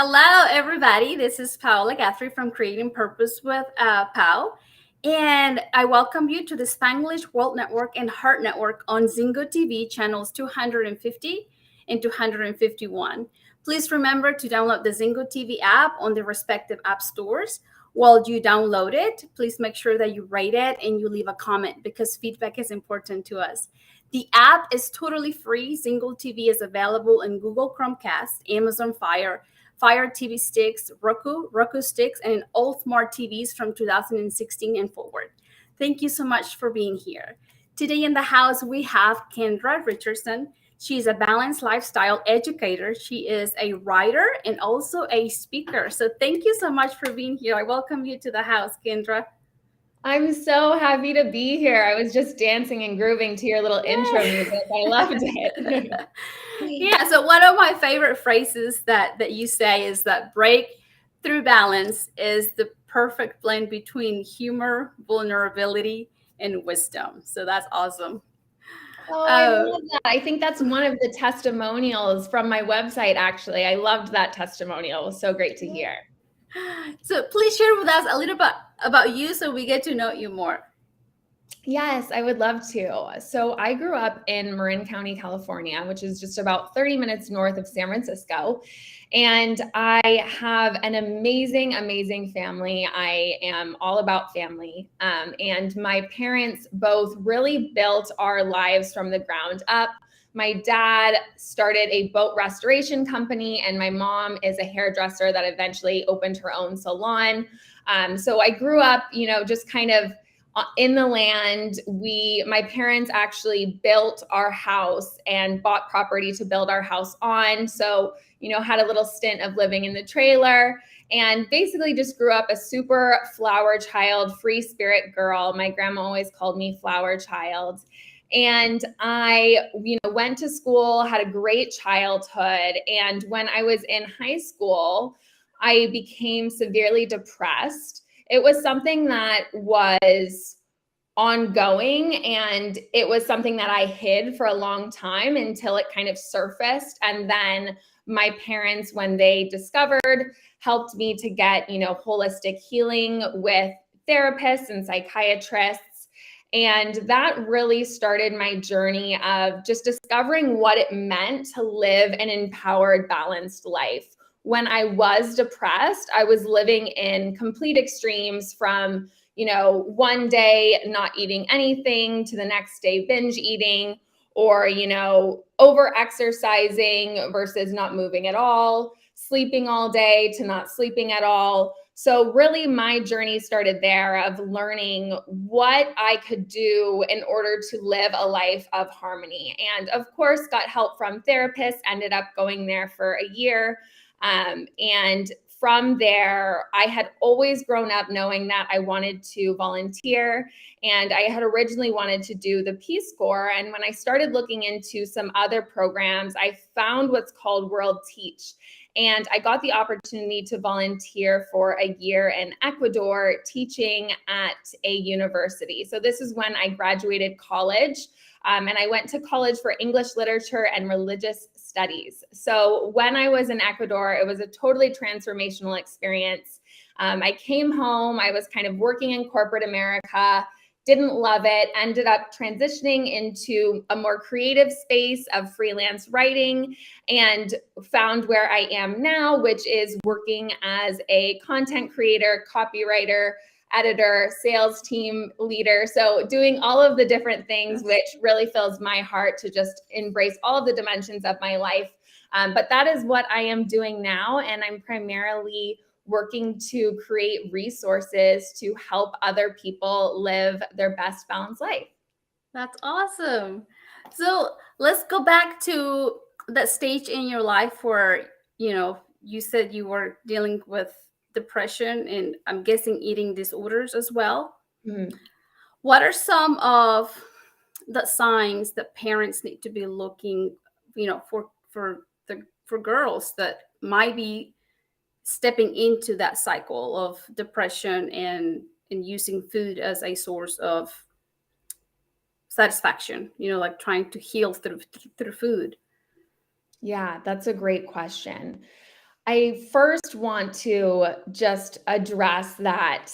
Hello, everybody. This is Paola Guthrie from Creating Purpose with Pao. And I welcome you to the Spanglish World Network and Heart Network on Zingo TV channels 250 and 251. Please remember to download the Zingo TV app on the respective app stores. While you download it, please make sure that you rate it and you leave a comment because feedback is important to us. The app is totally free. Zingo TV is available in Google Chromecast, Amazon Fire TV sticks, Roku sticks, and all smart TVs from 2016 and forward. Thank you so much for being here. Today in the house, we have Kendra Richardson. She's a balanced lifestyle educator. She is a writer and also a speaker. So thank you so much for being here. I welcome you to the house, Kendra. I'm so happy to be here. I was just dancing and grooving to your little intro music. I loved it. Yeah, so one of my favorite phrases that you say is that breakthrough balance is the perfect blend between humor, vulnerability, and wisdom. So that's awesome. Oh, I love that. I think that's one of the testimonials from my website, actually. I loved that testimonial. It was so great to hear. So please share with us a little bit about you so we get to know you more. Yes, I would love to. So I grew up in Marin County, California, which is just about 30 minutes north of San Francisco. And I have an amazing, amazing family. I am all about family. And my parents both really built our lives from the ground up. My dad started a boat restoration company, and my mom is a hairdresser that eventually opened her own salon. So I grew up, just kind of in the land. My parents actually built our house and bought property to build our house on. So, had a little stint of living in the trailer and basically just grew up a super flower child, free spirit girl. My grandma always called me flower child. And I, went to school, had a great childhood. And when I was in high school, I became severely depressed. It was something that was ongoing, and it was something that I hid for a long time until it kind of surfaced. And then my parents, when they discovered, helped me to get, holistic healing with therapists and psychiatrists. And that really started my journey of just discovering what it meant to live an empowered, balanced life. When I was depressed, I was living in complete extremes from, one day not eating anything to the next day binge eating, or, over exercising versus not moving at all, sleeping all day to not sleeping at all. So really my journey started there of learning what I could do in order to live a life of harmony. And of course, got help from therapists, ended up going there for a year. And from there, I had always grown up knowing that I wanted to volunteer, and I had originally wanted to do the Peace Corps. And when I started looking into some other programs, I found what's called World Teach. And I got the opportunity to volunteer for a year in Ecuador teaching at a university. So this is when I graduated college. And I went to college for English literature and religious studies. So when I was in Ecuador, it was a totally transformational experience. I came home, I was kind of working in corporate America, didn't love it, ended up transitioning into a more creative space of freelance writing, and found where I am now, which is working as a content creator, copywriter, editor, sales team leader. So doing all of the different things, which really fills my heart to just embrace all of the dimensions of my life. But that is what I am doing now. And I'm primarily working to create resources to help other people live their best balanced life. That's awesome. So let's go back to that stage in your life where, you said you were dealing with depression and I'm guessing eating disorders as well. Mm-hmm. What are some of the signs that parents need to be looking, for girls that might be stepping into that cycle of depression and using food as a source of satisfaction, like trying to heal through food? Yeah, that's a great question. I first want to just address that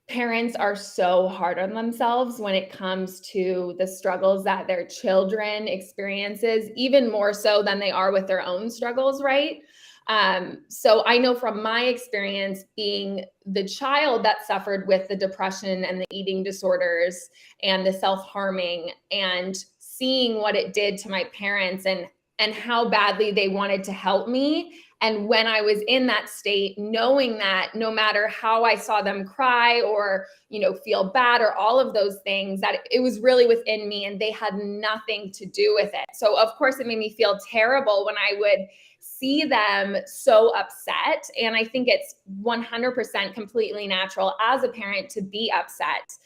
parents are so hard on themselves when it comes to the struggles that their children experiences, even more so than they are with their own struggles, right? So I know from my experience being the child that suffered with the depression and the eating disorders and the self-harming, and seeing what it did to my parents and how badly they wanted to help me. And when I was in that state, knowing that no matter how I saw them cry or, feel bad or all of those things, that it was really within me and they had nothing to do with it. So of course it made me feel terrible when I would see them so upset. And I think it's 100% completely natural as a parent to be upset.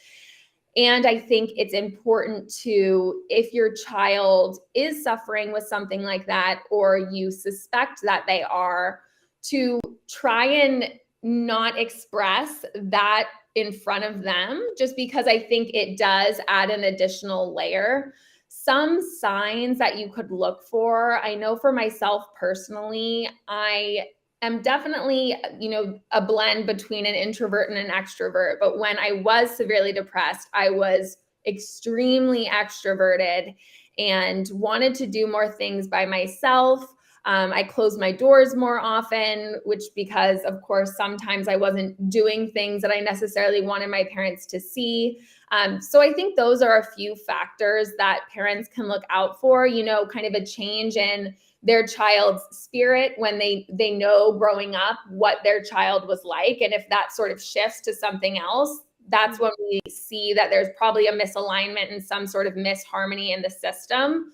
And I think it's important to, if your child is suffering with something like that, or you suspect that they are, to try and not express that in front of them, just because I think it does add an additional layer. Some signs that you could look for, I know for myself personally, I am definitely, a blend between an introvert and an extrovert. But when I was severely depressed, I was extremely extroverted and wanted to do more things by myself. I closed my doors more often, which because, of course, sometimes I wasn't doing things that I necessarily wanted my parents to see. So I think those are a few factors that parents can look out for, kind of a change in their child's spirit when they know growing up what their child was like. And if that sort of shifts to something else, that's when we see that there's probably a misalignment and some sort of misharmony in the system.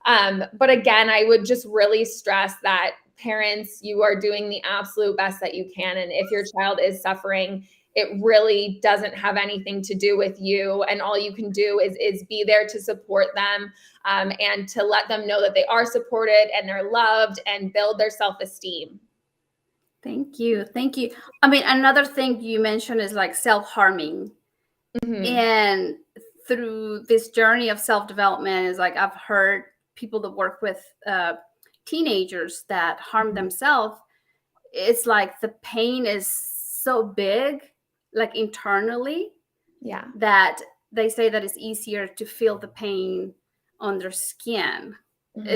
But again, I would just really stress that parents, you are doing the absolute best that you can. And if your child is suffering, it really doesn't have anything to do with you. And all you can do is be there to support them, and to let them know that they are supported and they're loved, and build their self-esteem. Thank you. Thank you. I mean, another thing you mentioned is like self-harming. Mm-hmm. And through this journey of self-development, is like I've heard people that work with teenagers that harm themselves. It's like the pain is so big, like internally, Yeah. that they say that it's easier to feel the pain on their skin. Mm-hmm.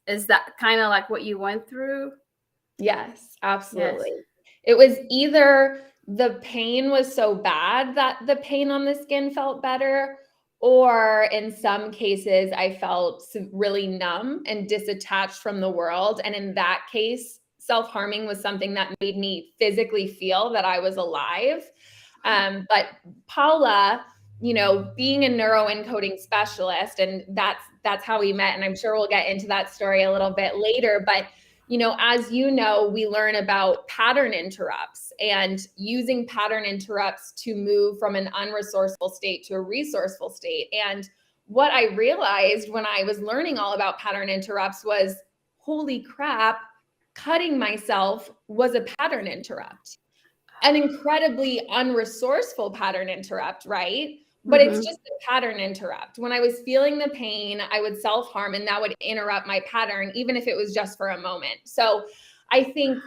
Is that kind of like what you went through? Yes, absolutely. Yes. It was either the pain was so bad that the pain on the skin felt better, or in some cases, I felt really numb and disattached from the world. And in that case, self-harming was something that made me physically feel that I was alive. But Paula, being a neuroencoding specialist, and that's how we met. And I'm sure we'll get into that story a little bit later. But as we learn about pattern interrupts and using pattern interrupts to move from an unresourceful state to a resourceful state. And what I realized when I was learning all about pattern interrupts was, holy crap, cutting myself was a pattern interrupt. An incredibly unresourceful pattern interrupt, right? But it's just a pattern interrupt. When I was feeling the pain, I would self-harm, and that would interrupt my pattern, even if it was just for a moment. So I think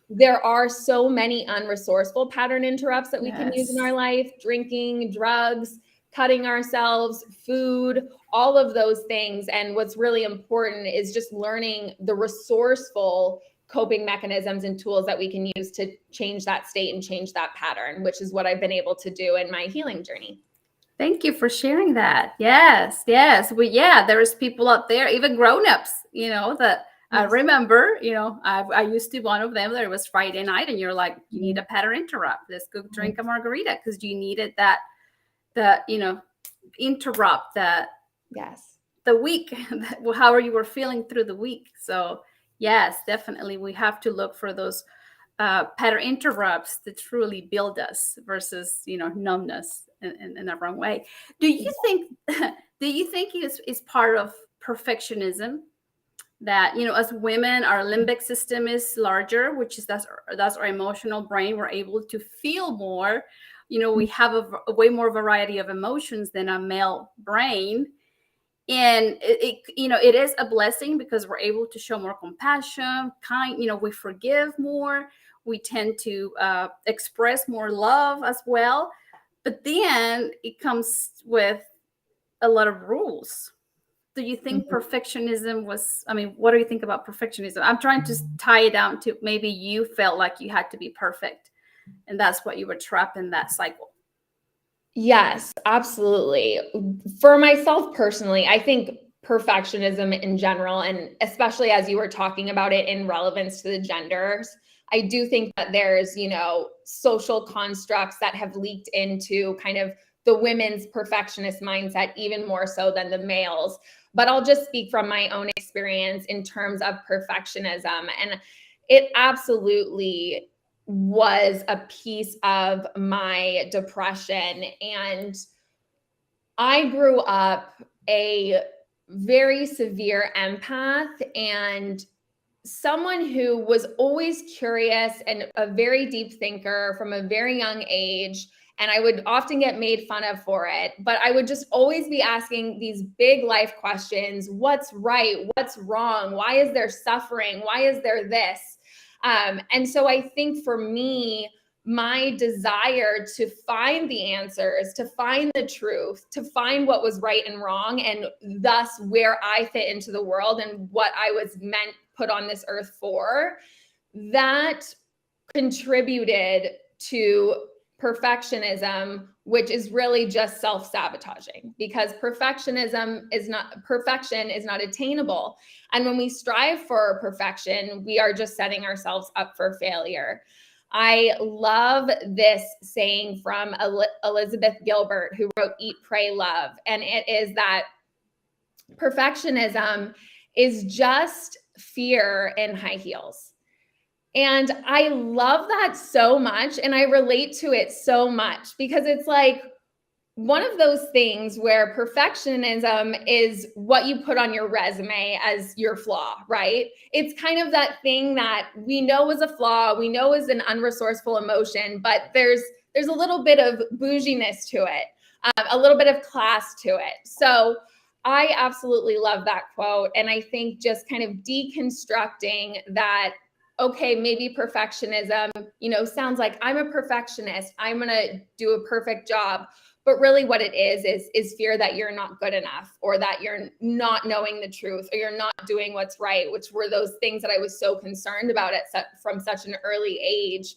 there are so many unresourceful pattern interrupts that we can use in our life: drinking, drugs, cutting ourselves, food, all of those things. And what's really important is just learning the resourceful coping mechanisms and tools that we can use to change that state and change that pattern, which is what I've been able to do in my healing journey. Thank you for sharing that. Yes, yes. There's people out there, even grown-ups, that I remember, I used to be one of them. There was Friday night and you're like, you need a pattern interrupt. Let's go drink a margarita, because you needed interrupt the week, however you were feeling through the week. So yes, definitely we have to look for those pattern interrupts that truly build us versus numbness in the wrong way. Do you think it's part of perfectionism that as women our limbic system is larger, which is that's our emotional brain? We're able to feel more. We have a way more variety of emotions than a male brain. And it is a blessing because we're able to show more compassion, kind, we forgive more, we tend to express more love as well. But then it comes with a lot of rules. Do you think Mhm. perfectionism was, I mean, what do you think about perfectionism? I'm trying to tie it down to maybe you felt like you had to be perfect, and that's what you were trapped in that cycle. Yes, absolutely. For myself personally, I think perfectionism in general, and especially as you were talking about it in relevance to the genders, I do think that there's, social constructs that have leaked into kind of the women's perfectionist mindset, even more so than the males. But I'll just speak from my own experience in terms of perfectionism. And it absolutely was a piece of my depression. And I grew up a very severe empath and someone who was always curious and a very deep thinker from a very young age. And I would often get made fun of for it, but I would just always be asking these big life questions. What's right? What's wrong? Why is there suffering? Why is there this? And so I think for me, my desire to find the answers, to find the truth, to find what was right and wrong, and thus where I fit into the world and what I was put on this earth for, that contributed to perfectionism, which is really just self-sabotaging, because perfection is not attainable. And when we strive for perfection, we are just setting ourselves up for failure. I love this saying from Elizabeth Gilbert, who wrote Eat, Pray, Love. And it is that perfectionism is just fear in high heels. And I love that so much. And I relate to it so much because it's like one of those things where perfectionism is what you put on your resume as your flaw, right? It's kind of that thing that we know is a flaw, we know is an unresourceful emotion, but there's a little bit of bouginess to it, a little bit of class to it. So I absolutely love that quote. And I think just kind of deconstructing that, okay, maybe perfectionism, sounds like I'm a perfectionist, I'm going to do a perfect job. But really what it is fear that you're not good enough, or that you're not knowing the truth, or you're not doing what's right, which were those things that I was so concerned about from such an early age.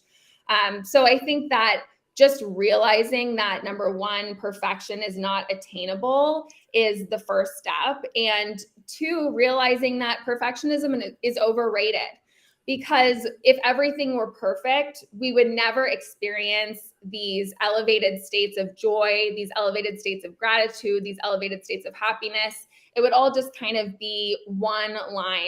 So I think that just realizing that, number one, perfection is not attainable is the first step. And two, realizing that perfectionism is overrated. Because if everything were perfect, we would never experience these elevated states of joy, these elevated states of gratitude, these elevated states of happiness. It would all just kind of be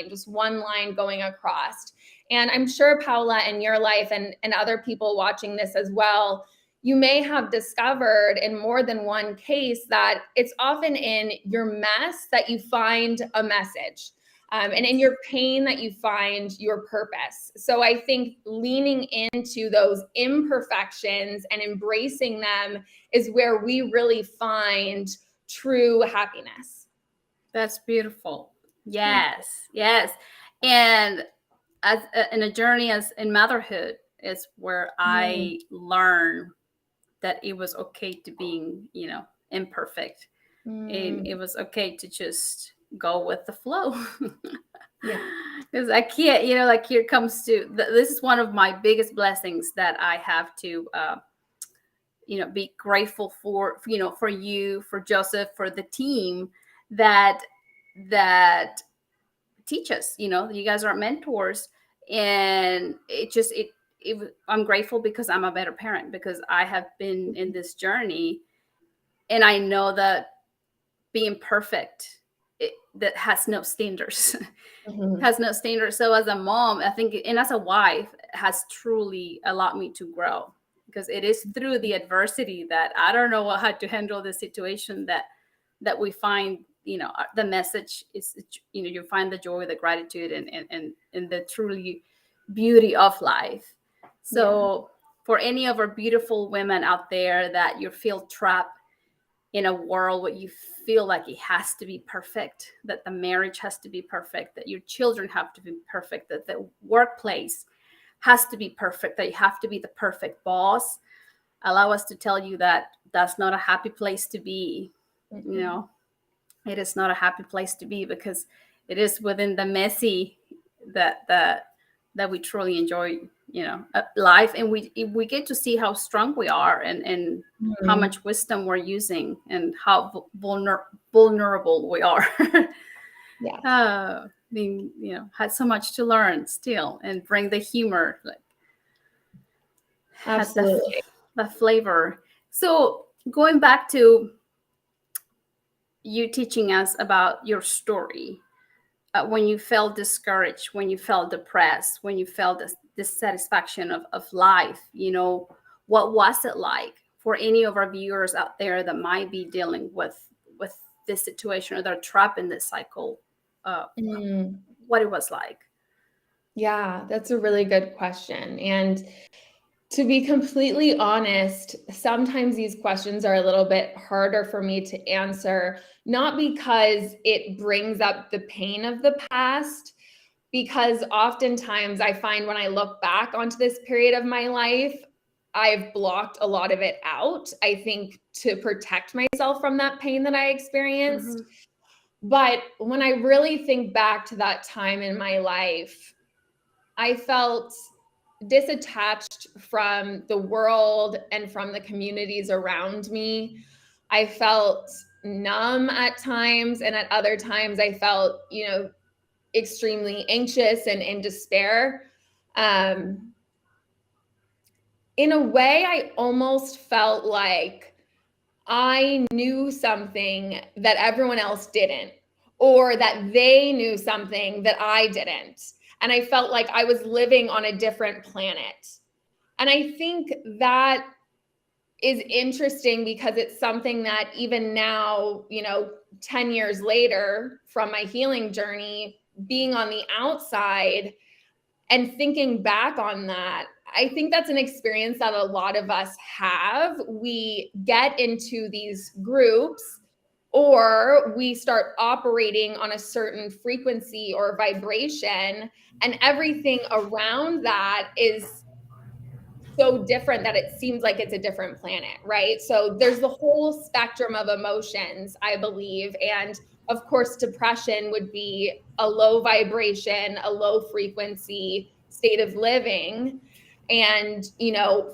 just one line going across. And I'm sure, Paola, in your life and other people watching this as well, you may have discovered in more than one case that it's often in your mess that you find a message. And in your pain that you find your purpose. So I think leaning into those imperfections and embracing them is where we really find true happiness. That's beautiful. Yes, yes. And as in a journey as in motherhood is where Mm. I learn that it was okay to being, imperfect. And it Mm. was okay to just go with the flow. Yeah. Because I can't, like here comes to this is one of my biggest blessings that I have to, be grateful for, for you, for Joseph, for the team that that teach us. You guys are mentors, and I'm grateful because I'm a better parent, because I have been in this journey, and I know that being perfect, that has no standards. Mhm. Has no standards. So as a mom, I think, and as a wife, has truly allowed me to grow, because it is through the adversity that I don't know how to handle the situation that we find, the message is, you find the joy, the gratitude, and the truly beauty of life. Yeah. So for any of our beautiful women out there that you feel trapped, in a world where you feel like it has to be perfect, that the marriage has to be perfect, that your children have to be perfect, that the workplace has to be perfect, that you have to be the perfect boss, allow us to tell you that that's not a happy place to be. You Mm-mm. know, it is not a happy place to be, because it is within the messy that we truly enjoy, life, and we get to see how strong we are, and how Mhm. much wisdom we're using, and how vulnerable we are. Yes, Being, had so much to learn still, and bring the humor, like, had absolutely. the flavor. So going back to you teaching us about your story, when you felt discouraged, when you felt depressed, when you felt this dissatisfaction of life, what was it like for any of our viewers out there that might be dealing with this situation, or they're trapped in this cycle? uh, Mm. what it was like. Yeah, that's a really good question. And to be completely honest, sometimes these questions are a little bit harder for me to answer, not because it brings up the pain of the past, because oftentimes I find when I look back onto this period of my life, I've blocked a lot of it out, I think, to protect myself from that pain that I Hmm. experienced. But when I really think back to that time in my life, I felt disattached from the world and from the communities around me. I felt numb at times, and at other times, I felt, extremely anxious and in despair. Um, in a way, I almost felt like I knew something that everyone else didn't, or that they knew something that I didn't. And I felt like I was living on a different planet. And I think that is interesting because it's something that even now, 10 years later from my healing journey, being on the outside and thinking back on that, I think that's an experience that a lot of us have. We get into these groups, or we start operating on a certain frequency or vibration, and everything around that is so different that it seems like it's a different planet, right? So there's the whole spectrum of emotions, I believe. And of course, depression would be a low vibration, a low frequency state of living. And,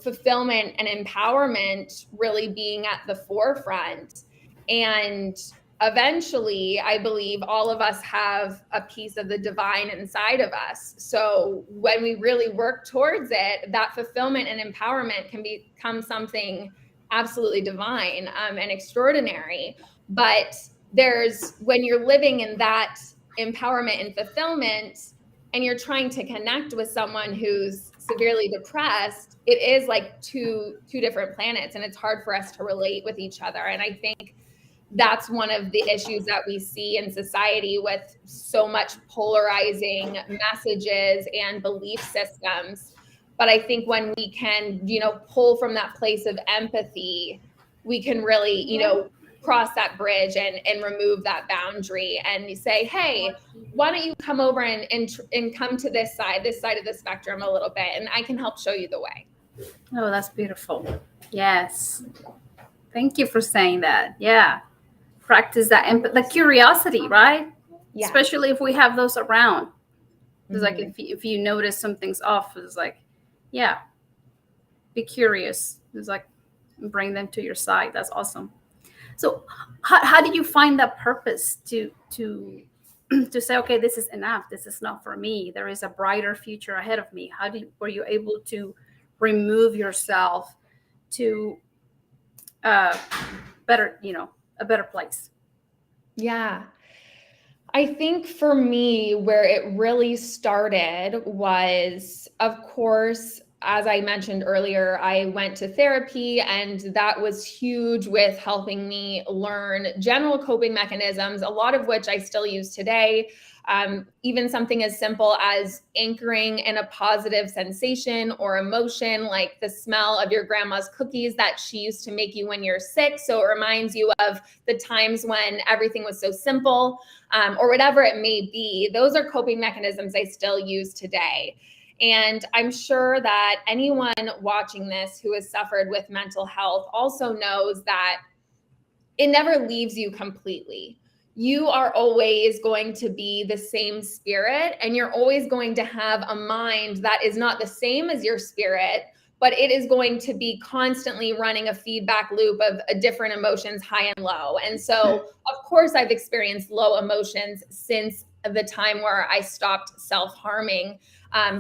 fulfillment and empowerment really being at the forefront. And eventually, I believe all of us have a piece of the divine inside of us. So when we really work towards it, that fulfillment and empowerment can become something absolutely divine, and extraordinary. But when you're living in that empowerment and fulfillment, and you're trying to connect with someone who's severely depressed, it is like two different planets, and it's hard for us to relate with each other. And I think that's one of the issues that we see in society with so much polarizing messages and belief systems. But I think when we can, pull from that place of empathy, we can really, cross that bridge and remove that boundary and say, hey, why don't you come over and come to this side of the spectrum a little bit, and I can help show you the way. Oh, that's beautiful. Yes, thank you for saying that. Yeah, practice that, and the curiosity, right? Yes. Especially if we have those around. It's like, Mhm. if you notice something's off, it's like, yeah, be curious. It's like, bring them to your side. That's awesome. So how did you find that purpose to to say, okay, this is enough, this is not for me, there is a brighter future ahead of me? Were you able to remove yourself to uh better, a better place? Yeah. I think for me, where it really started was, of course, as I mentioned earlier, I went to therapy, and that was huge with helping me learn general coping mechanisms, a lot of which I still use today. Even something as simple as anchoring in a positive sensation or emotion, like the smell of your grandma's cookies that she used to make you when you're sick. So it reminds you of the times when everything was so simple, or whatever it may be. Those are coping mechanisms I still use today. And I'm sure that anyone watching this who has suffered with mental health also knows that it never leaves you completely. You are always going to be the same spirit, and you're always going to have a mind that is not the same as your spirit, but it is going to be constantly running a feedback loop of different emotions, high and low. And so, of course, I've experienced low emotions since the time where I stopped self-harming.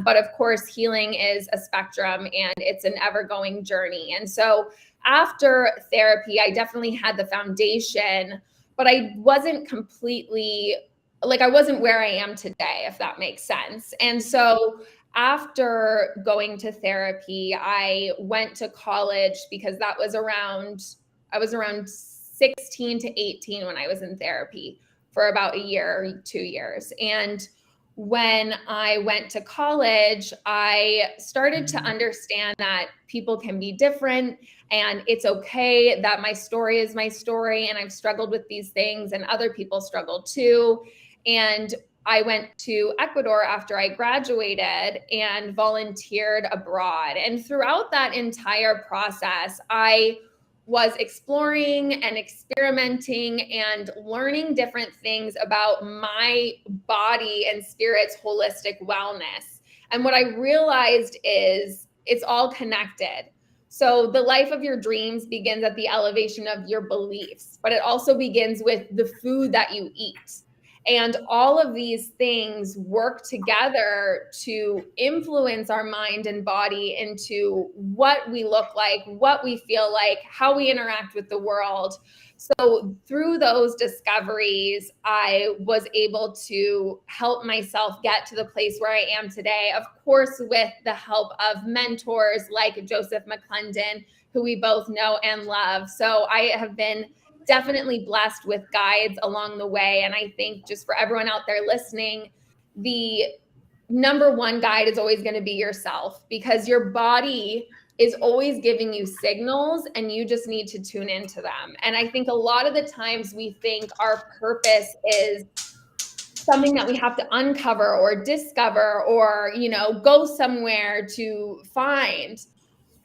But of course, healing is a spectrum, and it's an ever-going journey. And so after therapy, I definitely had the foundation, but I wasn't completely, like, I wasn't where I am today, if that makes sense. And so after going to therapy, I went to college because I was around 16 to 18 when I was in therapy for about a year, 2 years. And when I went to college, I started to understand that people can be different, and it's okay that my story is my story, and I've struggled with these things and other people struggle too. And I went to Ecuador after I graduated and volunteered abroad. And throughout that entire process, I was exploring and experimenting and learning different things about my body and spirit's holistic wellness. And what I realized is it's all connected. So the life of your dreams begins at the elevation of your beliefs, but it also begins with the food that you eat. And all of these things work together to influence our mind and body into what we look like, what we feel like, how we interact with the world. So through those discoveries, I was able to help myself get to the place where I am today, of course, with the help of mentors like Joseph McClendon, who we both know and love. So I have been definitely blessed with guides along the way. And I think just for everyone out there listening, the number one guide is always going to be yourself, because your body is always giving you signals and you just need to tune into them. And I think a lot of the times we think our purpose is something that we have to uncover or discover or, go somewhere to find.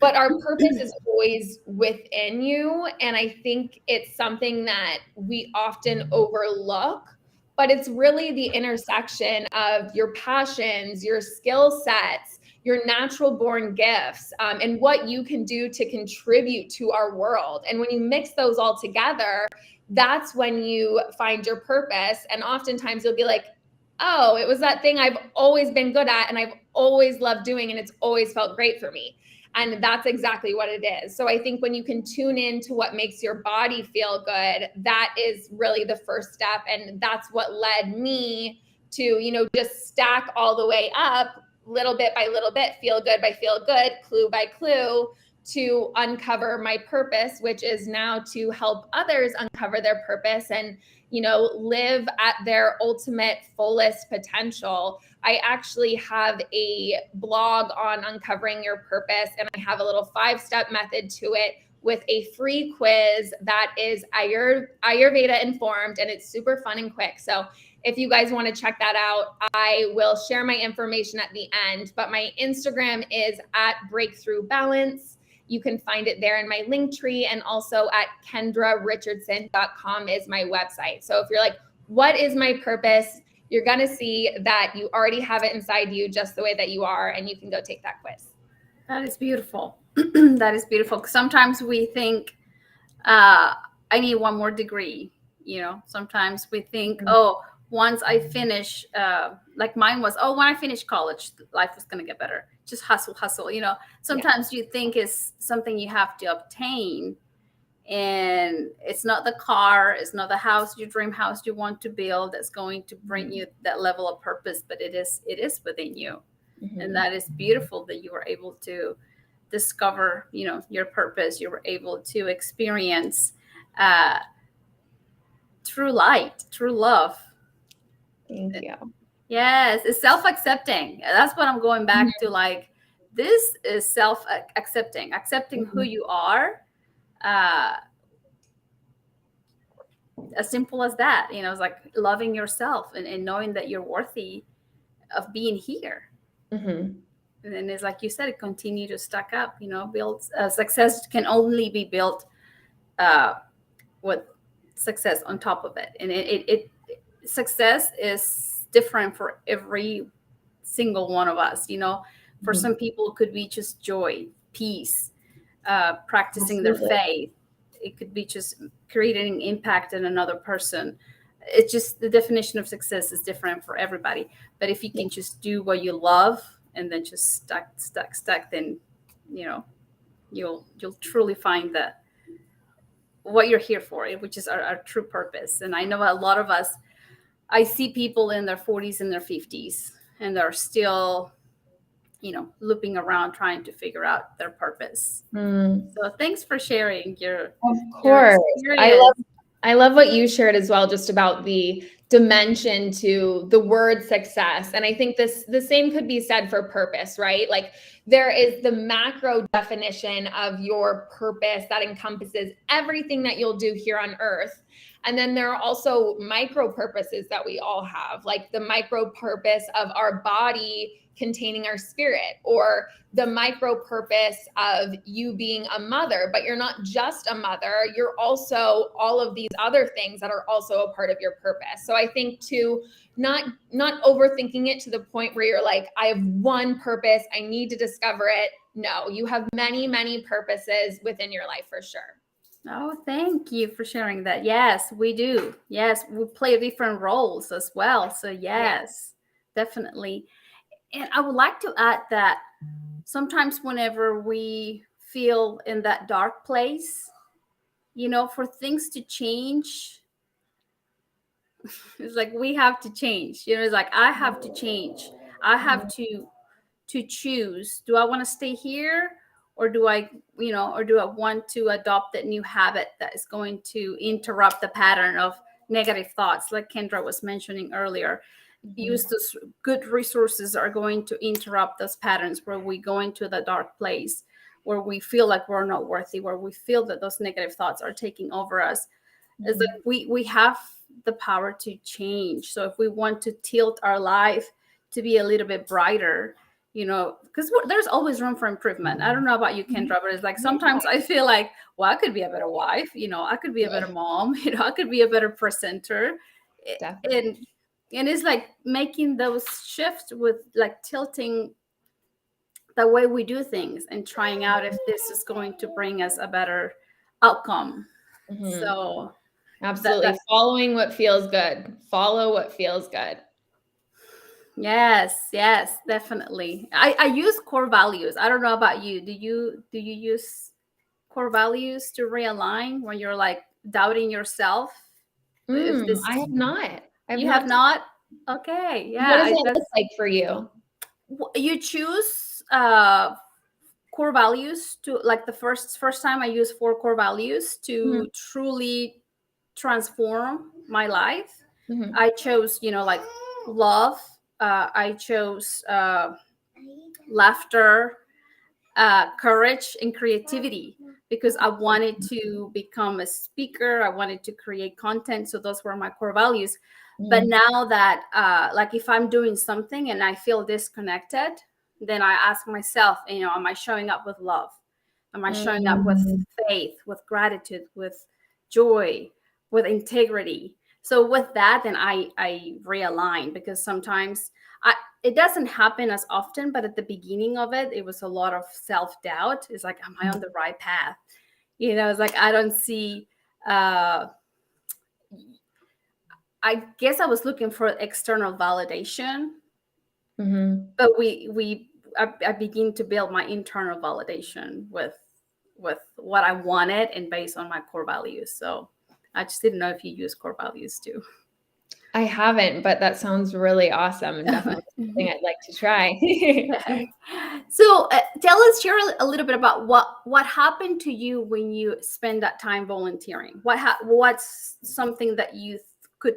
But our purpose is always within you. And I think it's something that we often overlook, but it's really the intersection of your passions, your skill sets, your natural born gifts, and what you can do to contribute to our world. And when you mix those all together, that's when you find your purpose. And oftentimes you'll be like, oh, it was that thing I've always been good at and I've always loved doing, and it's always felt great for me. And that's exactly what it is. So I think when you can tune in to what makes your body feel good, that is really the first step. And that's what led me to, just stack all the way up, little bit by little bit, feel good by feel good, clue by clue, to uncover my purpose, which is now to help others uncover their purpose and, live at their ultimate fullest potential. I actually have a blog on uncovering your purpose, and I have a little 5-step method to it with a free quiz that is Ayurveda informed, and it's super fun and quick. So if you guys want to check that out, I will share my information at the end, but my Instagram is at Breakthrough Balance. You can find it there in my link tree, and also at KendraRichardson.com is my website. So if you're like, what is my purpose? You're going to see that you already have it inside you just the way that you are, and you can go take that quiz. That is beautiful. That is beautiful. Sometimes we think, I need one more degree. Sometimes we think, oh, once I finish, like mine was, oh, when I finish college, life is going to get better. Just hustle, hustle. Sometimes you think it's something you have to obtain. And it's not the car, it's not the house, your dream house you want to build that's going to bring you that level of purpose, but it is within you. And Mm-hmm. that is beautiful that you were able to discover, your purpose. You were able to experience uh, true light, true love. Thank you. Yes, it's self-accepting. That's what I'm going back to. Like, this is accepting who Mm-hmm. you are. Uh, as simple as that. It's like loving yourself, and knowing that you're worthy of being here. Mm-hmm. And then it's like you said, continue to stack up. Build success can only be built uh, with success on top of it. And success is different for every single one of us. For Mm-hmm. some people, it could be just joy, peace, practicing their Absolutely. faith. It could be just creating impact in another person. It's just the definition of success is different for everybody. But if you Yeah. can just do what you love and then just stuck, then you know you'll truly find that what you're here for, which is our true purpose. And I know a lot of us. I see people in their 40s and their 50s, and they're still looping around trying to figure out their purpose. Mm. So thanks for sharing Of your course. experience. I love what you shared as well, just about the dimension to the word success. And I think the same could be said for purpose, right? Like, there is the macro definition of your purpose that encompasses everything that you'll do here on earth. And then there are also micro purposes that we all have, like the micro purpose of our body containing our spirit, or the micro purpose of you being a mother. But you're not just a mother, you're also all of these other things that are also a part of your purpose. So I think, to not overthinking it to the point where you're like, I have one purpose, I need to discover it. No, you have many, many purposes within your life, for sure. Oh, thank you for sharing that. Yes, we do. Yes, we play different roles as well. So, Yeah. yes, definitely. And I would like to add that sometimes whenever we feel in that dark place, for things to change, it's like we have to change. It's like I have to change. I have to choose. Do I want to stay here, or do I want to adopt that new habit that is going to interrupt the pattern of negative thoughts, like Kendra was mentioning earlier. Use Mhm. those good resources are going to interrupt those patterns where we go into the dark place, where we feel like we're not worthy, where we feel that those negative thoughts are taking over us. Is that we have the power to change. So if we want to tilt our life to be a little bit brighter, because there's always room for improvement. I don't know about you, Mhm. Kendra, but it's like Yeah, sometimes I feel like, well, I could be a better wife, I could be a better mom, I could be a better presenter. definitely. And it's like making those shifts with like tilting the way we do things and trying out if this is going to bring us a better outcome. Mhm. So that Absolutely. Following what feels good. Follow what feels good. yes, definitely. I use core values. I don't know about you. Do you use core values to realign when you're like doubting yourself? If this I have not. I have you have not. not? Okay, What yeah. does that look like for you? You choose core values to like the first time I use 4 core values Mhm. to truly transform my life. Mhm. I chose, like love. I chose laughter, courage, and creativity because I wanted to become a speaker. I wanted to create content. So those were my core values. But Mhm. now that, like, if I'm doing something and I feel disconnected, then I ask myself, am I showing up with love? Am I showing up with Mhm. faith, with gratitude, with joy, with integrity? So with that, then I realign because sometimes it doesn't happen as often, but at the beginning of it, it was a lot of self-doubt. It's like, am I on the right path? It's like I don't see uh I guess I was looking for external validation, Mhm. but I begin to build my internal validation with what I wanted and based on my core values. So I just didn't know if you use core values too. I haven't, but that sounds really awesome and definitely something I'd like to try. So tell us, share a little bit about what happened to you when you spend that time volunteering. What's something that you could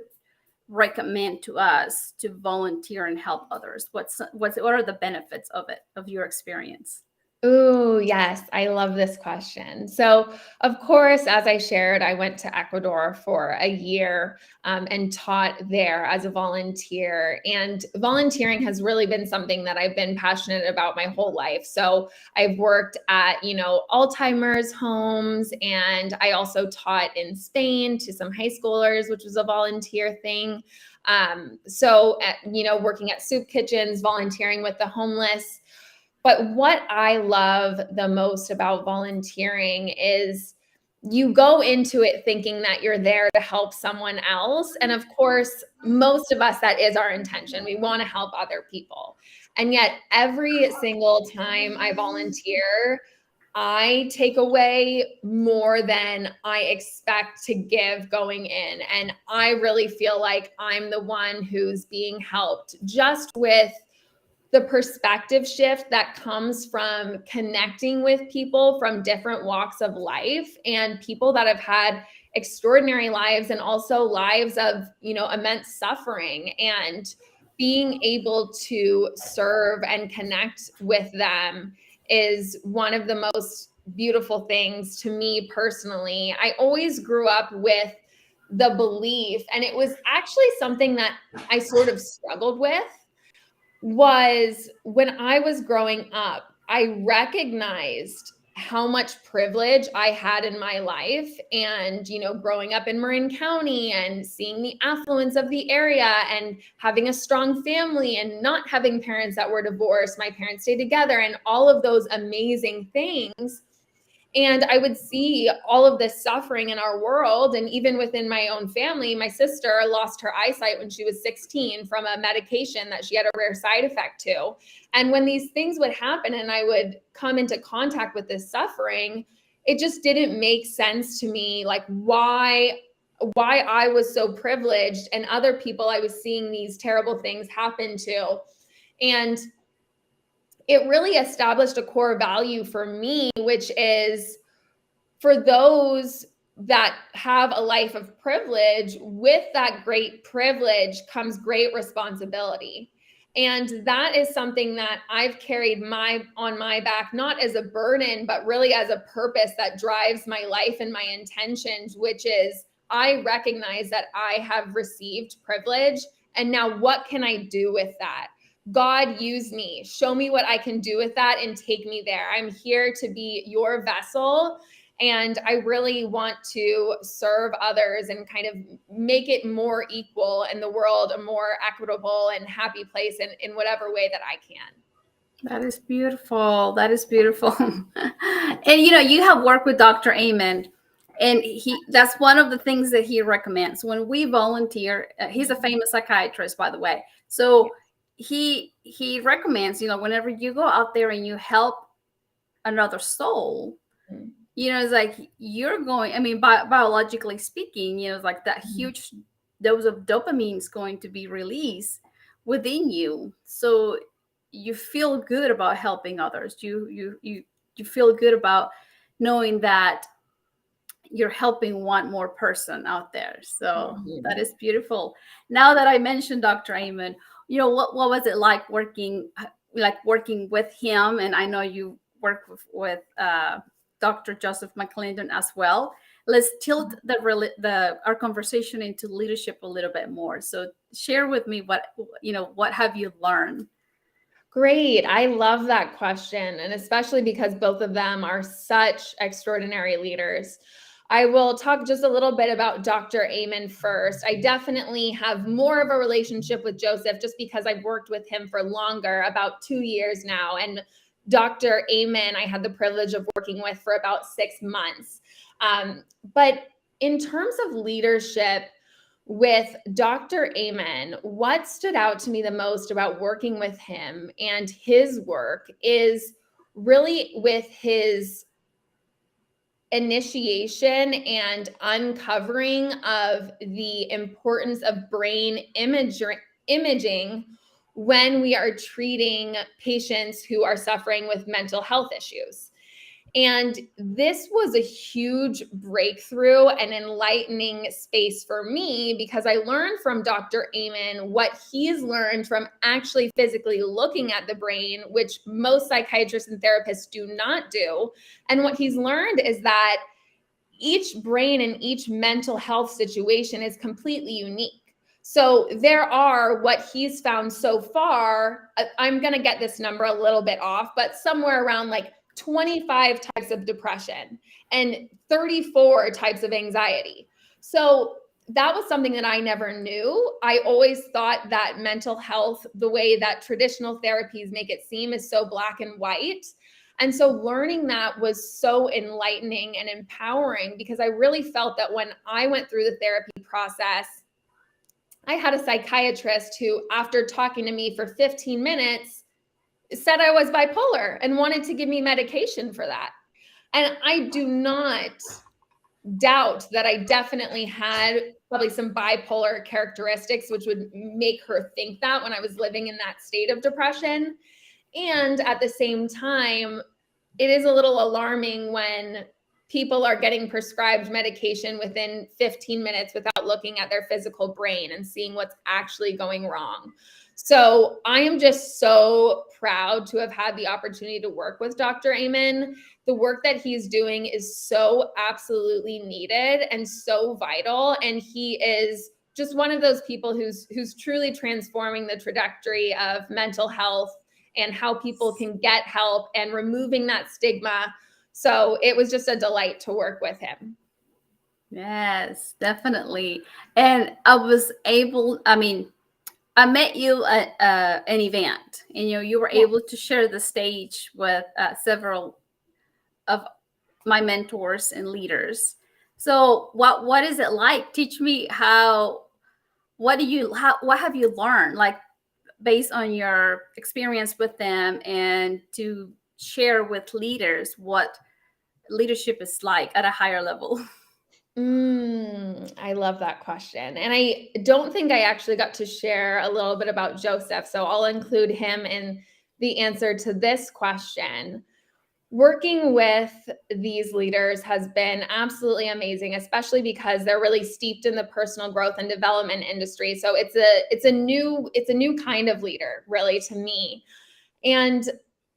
recommend to us to volunteer and help others? What are the benefits of it, of your experience? Oh, yes. I love this question. So, of course, as I shared, I went to Ecuador for a year and taught there as a volunteer. And volunteering has really been something that I've been passionate about my whole life. So, I've worked at, Alzheimer's homes, and I also taught in Spain to some high schoolers, which was a volunteer thing. Working at soup kitchens, volunteering with the homeless. But what I love the most about volunteering is you go into it thinking that you're there to help someone else. And of course, most of us, that is our intention. We want to help other people. And yet, every single time I volunteer, I take away more than I expect to give going in. And I really feel like I'm the one who's being helped just with the perspective shift that comes from connecting with people from different walks of life and people that have had extraordinary lives and also lives of, immense suffering, and being able to serve and connect with them is one of the most beautiful things to me personally. I always grew up with the belief, and it was actually something that I sort of struggled with, was when I was growing up, I recognized how much privilege I had in my life. And, growing up in Marin County and seeing the affluence of the area and having a strong family and not having parents that were divorced, my parents stayed together, and all of those amazing things. And I would see all of this suffering in our world. And even within my own family, my sister lost her eyesight when she was 16 from a medication that she had a rare side effect to. And when these things would happen and I would come into contact with this suffering, it just didn't make sense to me, like why I was so privileged and other people I was seeing these terrible things happen to. And it really established a core value for me, which is, for those that have a life of privilege, with that great privilege comes great responsibility. And that is something that I've carried on my back, not as a burden, but really as a purpose that drives my life and my intentions, which is, I recognize that I have received privilege. And now what can I do with that? God, use me. Show me what I can do with that and take me there. I'm here to be your vessel. And I really want to serve others and kind of make it more equal in the world, a more equitable and happy place in whatever way that I can. That is beautiful. That is beautiful. And you have worked with Dr. Amen, and that's one of the things that he recommends when we volunteer. He's a famous psychiatrist, by the way. So he recommends, whenever you go out there and you help another soul, it's like you're going, I mean, biologically speaking, it's like that huge dose of dopamine is going to be released within you. So you feel good about helping others. You feel good about knowing that you're helping one more person out there. So that is beautiful. Now that I mentioned Dr. Amen, what was it like working with him? And I know you work with Dr. Joseph McClendon as well. Let's tilt our conversation into leadership a little bit more. So share with me what have you learned? Great. I love that question. And especially because both of them are such extraordinary leaders. I will talk just a little bit about Dr. Amen first. I definitely have more of a relationship with Joseph just because I've worked with him for longer, about 2 years now. And Dr. Amen, I had the privilege of working with for about 6 months. But in terms of leadership, with Dr. Amen, what stood out to me the most about working with him and his work is really with his initiation and uncovering of the importance of brain imaging when we are treating patients who are suffering with mental health issues. And this was a huge breakthrough and enlightening space for me because I learned from Dr. Amen what he's learned from actually physically looking at the brain, which most psychiatrists and therapists do not do. And what he's learned is that each brain and each mental health situation is completely unique. So there are what he's found so far, I'm going to get this number a little bit off, but somewhere around like 25 types of depression and 34 types of anxiety. So that was something that I never knew. I always thought that mental health, the way that traditional therapies make it seem, is so black and white. And so learning that was so enlightening and empowering because I really felt that when I went through the therapy process, I had a psychiatrist who, after talking to me for 15 minutes, said I was bipolar and wanted to give me medication for that. And I do not doubt that I definitely had probably some bipolar characteristics, which would make her think that when I was living in that state of depression. And at the same time, it is a little alarming when people are getting prescribed medication within 15 minutes without looking at their physical brain and seeing what's actually going wrong. So I am just so proud to have had the opportunity to work with Dr. Amen. The work that he's doing is so absolutely needed and so vital. And he is just one of those people who's truly transforming the trajectory of mental health and how people can get help and removing that stigma. So it was just a delight to work with him. Yes, definitely. And I met you at an event, and you were able to share the stage with several of my mentors and leaders. So what is it like? Teach me what have you learned, like based on your experience with them, and to share with leaders what leadership is like at a higher level. I love that question. And I don't think I actually got to share a little bit about Joseph. So I'll include him in the answer to this question. Working with these leaders has been absolutely amazing, especially because they're really steeped in the personal growth and development industry. So it's a new kind of leader, really, to me. And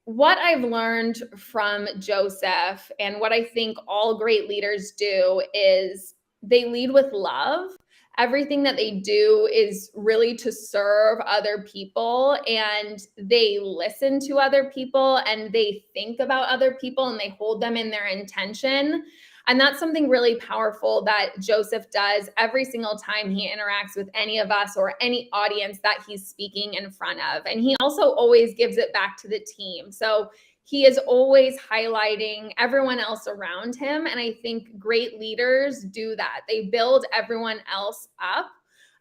what I've learned from Joseph and what I think all great leaders do is they lead with love. Everything that they do is really to serve other people, and they listen to other people, and they think about other people, and they hold them in their intention. And that's something really powerful that Joseph does every single time he interacts with any of us or any audience that he's speaking in front of. And he also always gives it back to the team. So he is always highlighting everyone else around him. And I think great leaders do that. They build everyone else up.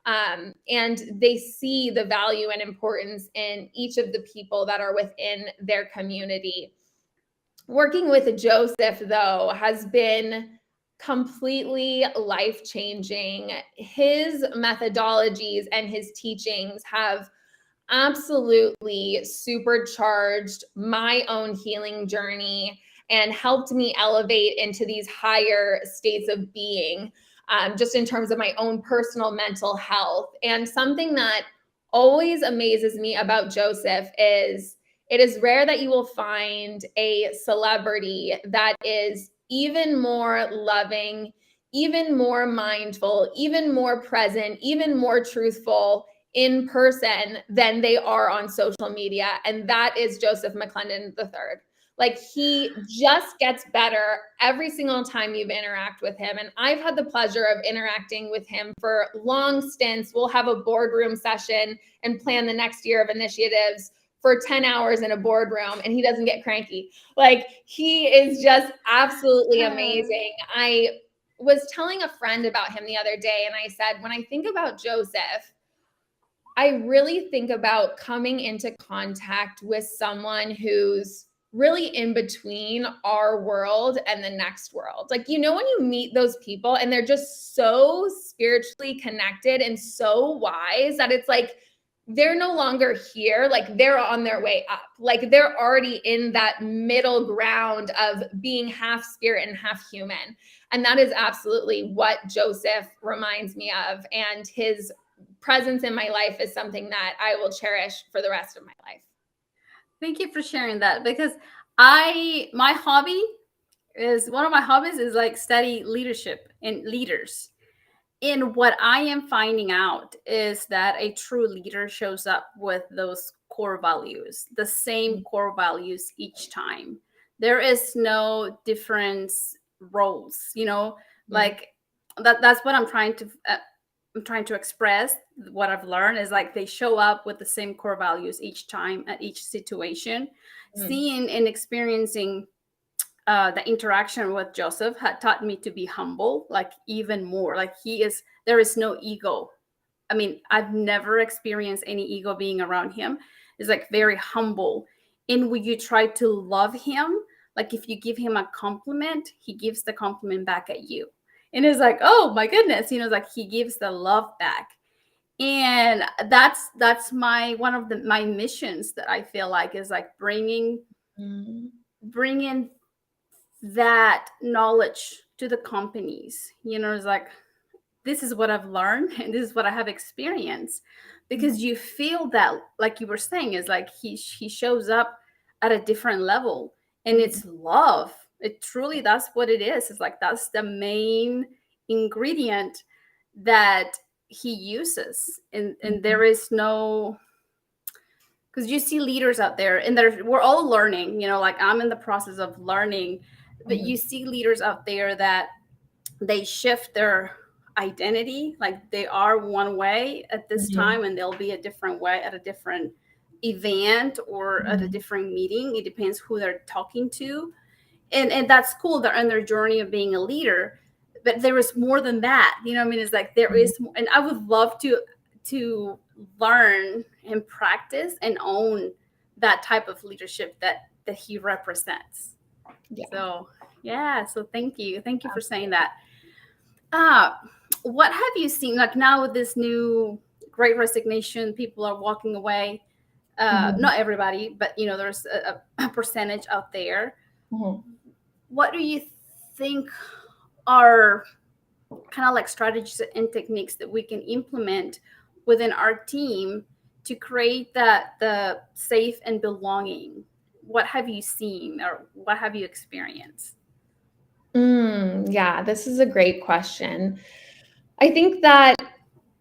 And they see the value and importance in each of the people that are within their community. Working with Joseph, though, has been completely life-changing. His methodologies and his teachings have absolutely supercharged my own healing journey and helped me elevate into these higher states of being, just in terms of my own personal mental health. And something that always amazes me about Joseph is it is rare that you will find a celebrity that is even more loving, even more mindful, even more present, even more truthful in person than they are on social media. And that is Joseph McClendon III. Like, he just gets better every single time you interact with him. And I've had the pleasure of interacting with him for long stints. We'll have a boardroom session and plan the next year of initiatives for 10 hours in a boardroom, and he doesn't get cranky. Like, he is just absolutely amazing. I was telling a friend about him the other day, and I said, when I think about Joseph, I really think about coming into contact with someone who's really in between our world and the next world. Like, you know, when you meet those people and they're just so spiritually connected and so wise that it's like they're no longer here, like they're on their way up. Like they're already in that middle ground of being half spirit and half human. And that is absolutely what Joseph reminds me of. And his presence in my life is something that I will cherish for the rest of my life. Thank you for sharing that, because my hobby is one of my hobbies is like study leadership and leaders. And what I am finding out is that a true leader shows up with those core values, the same core values each time. There is no difference roles, like that's what I'm trying to express. What I've learned is like they show up with the same core values each time at each situation. Seeing and experiencing the interaction with Joseph had taught me to be humble, like even more. Like there is no ego. I mean, I've never experienced any ego being around him. It's like very humble. And when you try to love him, like if you give him a compliment, he gives the compliment back at you. And it's like, oh my goodness, it's like he gives the love back. And that's my one of my missions that I feel like is like bringing that knowledge to the companies. It's like, this is what I've learned and this is what I have experienced, because you feel that, like you were saying, is like he shows up at a different level, and it's love. It truly, that's what it is. It's like that's the main ingredient that he uses, and there is no, because you see leaders out there and we're all learning, like I'm in the process of learning, but you see leaders out there that they shift their identity, like they are one way at this time and they'll be a different way at a different event or at a different meeting. It depends who they're talking to, and that's cool. They're on their journey of being a leader, but there is more than that. I mean, it's like there is more, and I would love to learn and practice and own that type of leadership that he represents. So yeah, so thank you for saying that. What have you seen, like now with this new great resignation, people are walking away, not everybody, but there's a percentage out there. What do you think are kind of like strategies and techniques that we can implement within our team to create the safe and belonging? What have you seen or what have you experienced? Yeah, this is a great question. I think that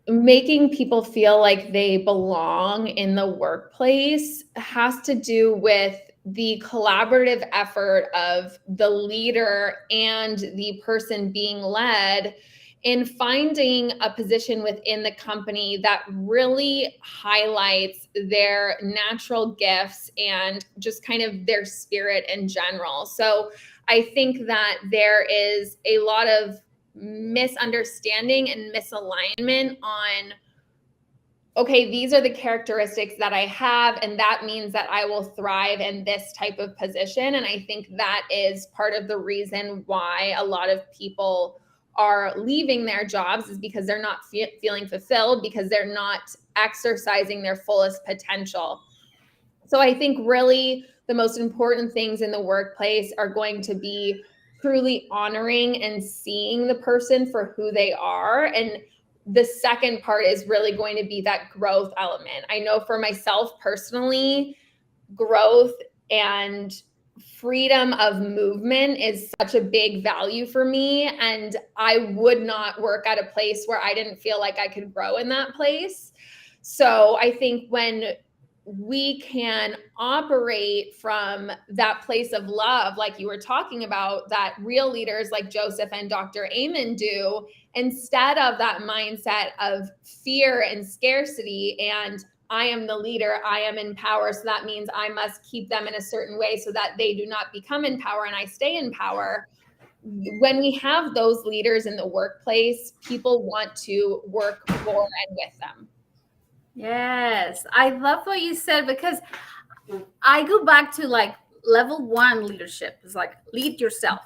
making people feel like they belong in the workplace has to do with the collaborative effort of the leader and the person being led in finding a position within the company that really highlights their natural gifts and just kind of their spirit in general. So I think that there is a lot of misunderstanding and misalignment on, okay, these are the characteristics that I have, and that means that I will thrive in this type of position. And I think that is part of the reason why a lot of people are leaving their jobs, is because they're not feeling fulfilled, because they're not exercising their fullest potential. So I think really the most important things in the workplace are going to be truly honoring and seeing the person for who they are. And the second part is really going to be that growth element. I know for myself personally, growth and freedom of movement is such a big value for me. And I would not work at a place where I didn't feel like I could grow in that place. So I think when we can operate from that place of love, like you were talking about, that real leaders like Joseph and Dr. Amen do, instead of that mindset of fear and scarcity and I am the leader, I am in power, so that means I must keep them in a certain way so that they do not become in power and I stay in power. When we have those leaders in the workplace, people want to work for and with them. Yes, I love what you said, because I go back to like level one leadership is like lead yourself.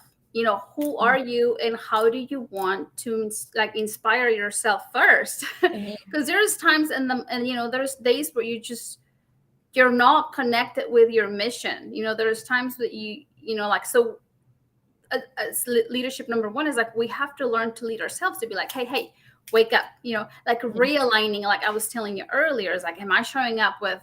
Who are you and how do you want to like inspire yourself first? Mhm. Because there's times there's days where you're not connected with your mission. There's times that like, so leadership number one is like we have to learn to lead ourselves, to be like, hey, wake up, like realigning, like I was telling you earlier, is like, am I showing up with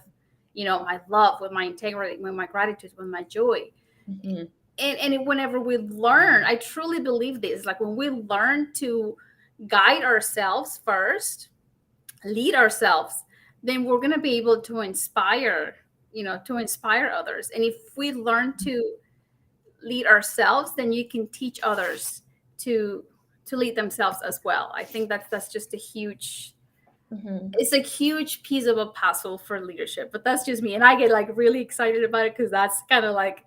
my love, with my integrity, with my gratitude, with my joy? Mhm. And whenever we learn, I truly believe this, like when we learn to guide ourselves first, lead ourselves, then we're going to be able to inspire others. And if we learn to lead ourselves, then you can teach others to lead themselves as well. I think that's just a huge, Mhm. it's a huge piece of a puzzle for leadership. But that's just me, and I get like really excited about it because that's kind of like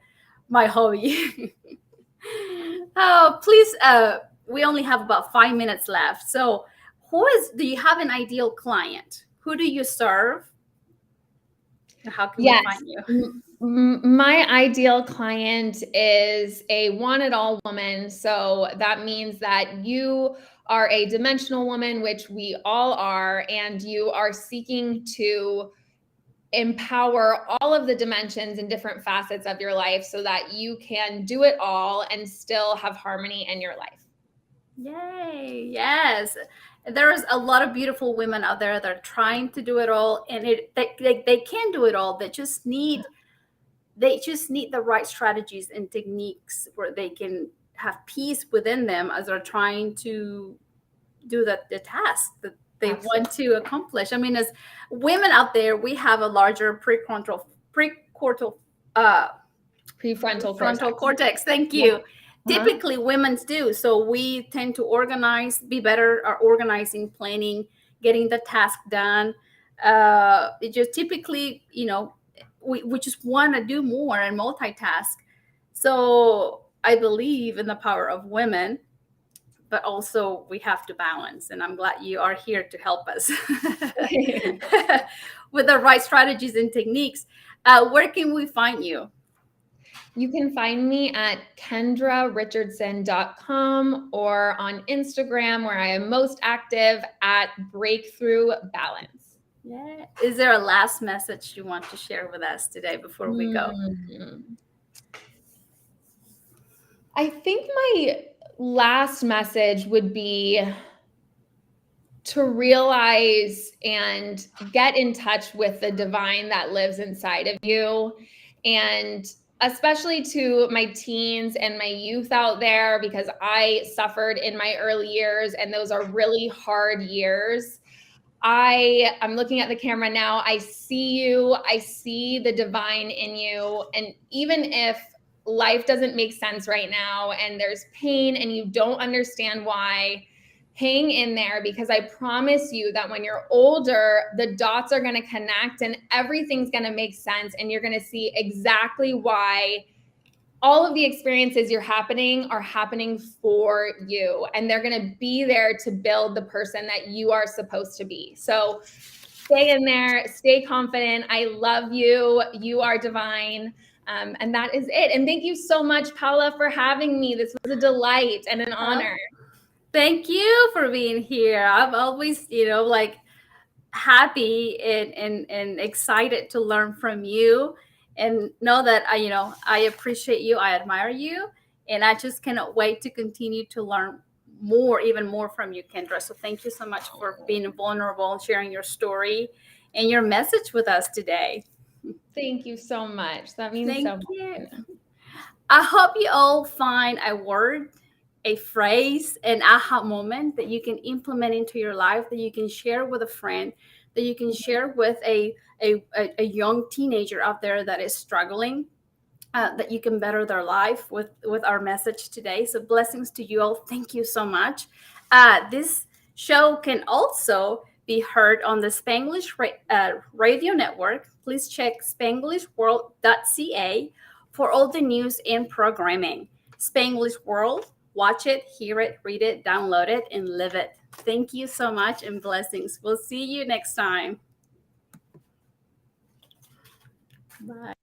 my hobby. Oh, please, we only have about 5 minutes left. So do you have an ideal client? Who do you serve? And how can we Yes. find you? My ideal client is a want it all woman. So that means that you are a dimensional woman, which we all are, and you are seeking to empower all of the dimensions and different facets of your life so that you can do it all and still have harmony in your life. Yay! Yes, there's a lot of beautiful women out there that are trying to do it all, and they can do it all. They just need the right strategies and techniques where they can have peace within them as they're trying to do the task that they Absolutely. want to accomplish. I mean, as women out there, we have a larger precortal uh, Prefrontal frontal cortex. cortex. Thank Yeah. you. Uh-huh. Typically, women's do. So we tend to organize, be better at organizing, planning, getting the task done. It just typically, we just want to do more and multitask. So I believe in the power of women, but also we have to balance. And I'm glad you are here to help us with the right strategies and techniques. Where can we find you? You can find me at kendrarichandson.com or on Instagram, where I am most active at Breakthrough Balance. Yeah. Is there a last message you want to share with us today before we go? Mm. I think my last message would be to realize and get in touch with the divine that lives inside of you. And especially to my teens and my youth out there, because I suffered in my early years, and those are really hard years. I'm looking at the camera now. I see you. I see the divine in you. And even if life doesn't make sense right now and there's pain and you don't understand why, hang in there, because I promise you that when you're older, the dots are going to connect and everything's going to make sense. And you're going to see exactly why all of the experiences are happening for you, and they're going to be there to build the person that you are supposed to be. So stay in there, stay confident. I love you. You are divine. And that is it. And thank you so much, Paola, for having me. This was a delight and an honor. Thank you for being here. I'm always, like happy and excited to learn from you, and know that I appreciate you, I admire you, and I just cannot wait to continue to learn more, even more from you, Kendra. So thank you so much for being vulnerable and sharing your story and your message with us today. Thank you so much. That means Thank so you. much. I hope you all find a word, a phrase, an aha moment that you can implement into your life, that you can share with a friend, that you can share with a young teenager out there that is struggling, that you can better their life with our message today. So blessings to you all. Thank you so much. This show can also be heard on the Spanglish radio network. Please check spanglishworld.ca for all the news and programming. Spanglish World, watch it, hear it, read it, download it, and live it. Thank you so much, and blessings. We'll see you next time. Bye.